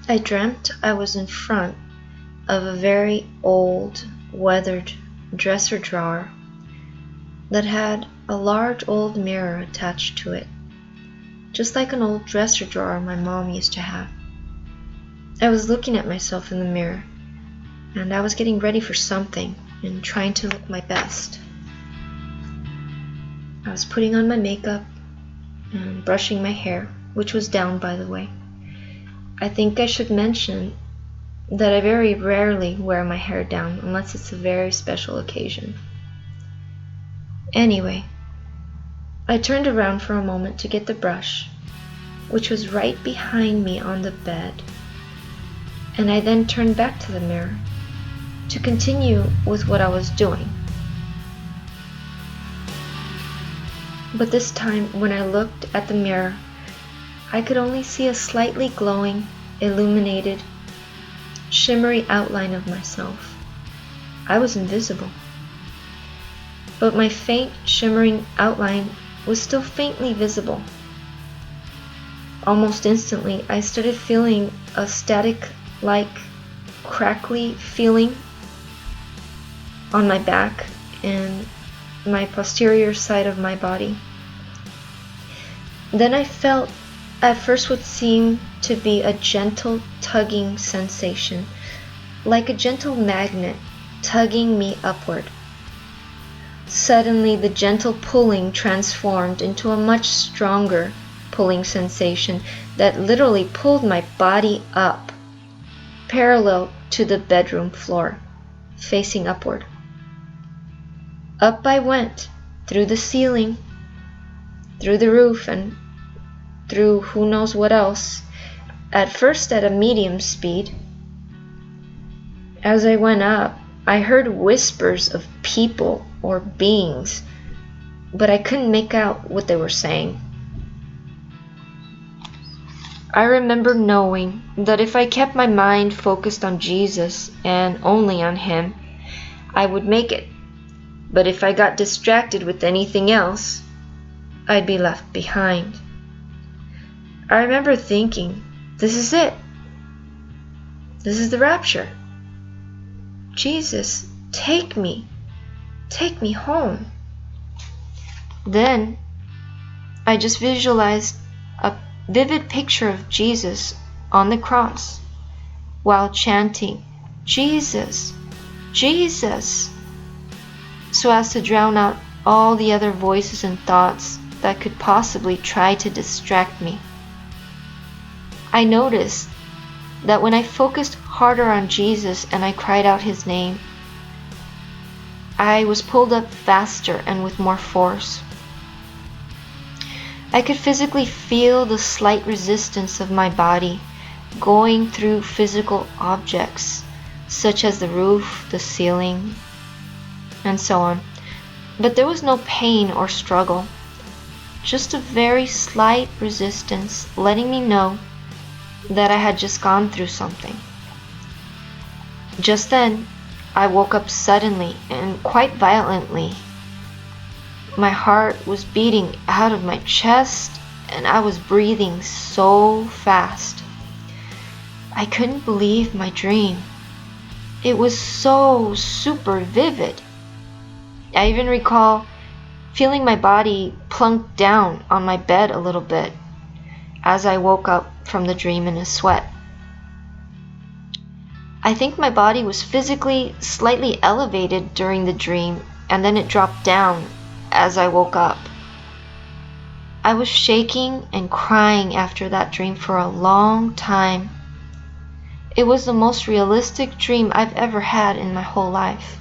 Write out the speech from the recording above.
I dreamt I was in front of a very old, weathered dresser drawer that had a large old mirror attached to it, just like an old dresser drawer my mom used to have. I was looking at myself in the mirror, and I was getting ready for something and trying to look my best. I was putting on my makeup and brushing my hair, which was down, by the way. I think I should mention that I very rarely wear my hair down unless it's a very special occasion. Anyway, I turned around for a moment to get the brush, which was right behind me on the bed, and I then turned back to the mirror to continue with what I was doing. But this time, when I looked at the mirror, I could only see a slightly glowing, illuminated, shimmery outline of myself. I was invisible. But my faint, shimmering outline was still faintly visible. Almost instantly, I started feeling a static-like, crackly feeling on my back and my posterior side of my body. Then I felt at first what seemed to be a gentle tugging sensation, like a gentle magnet tugging me upward. Suddenly, the gentle pulling transformed into a much stronger pulling sensation that literally pulled my body up, parallel to the bedroom floor, facing upward. Up I went, through the ceiling, through the roof, and through who knows what else, at first at a medium speed. As I went up, I heard whispers of people or beings, but I couldn't make out what they were saying. I remember knowing that if I kept my mind focused on Jesus and only on Him, I would make it. But if I got distracted with anything else, I'd be left behind. I remember thinking, this is it. This is the rapture. Jesus, take me home. Then I just visualized a vivid picture of Jesus on the cross while chanting, Jesus, Jesus, so as to drown out all the other voices and thoughts that could possibly try to distract me. I noticed that when I focused harder on Jesus and I cried out His name, I was pulled up faster and with more force. I could physically feel the slight resistance of my body going through physical objects, such as the roof, the ceiling, and so on. But there was no pain or struggle, just a very slight resistance letting me know that I had just gone through something. Just then, I woke up suddenly and quite violently. My heart was beating out of my chest and I was breathing so fast. I couldn't believe my dream. It was so super vivid. I even recall feeling my body plunk down on my bed a little bit as I woke up from the dream in a sweat. I think my body was physically slightly elevated during the dream, and then it dropped down as I woke up. I was shaking and crying after that dream for a long time. It was the most realistic dream I've ever had in my whole life.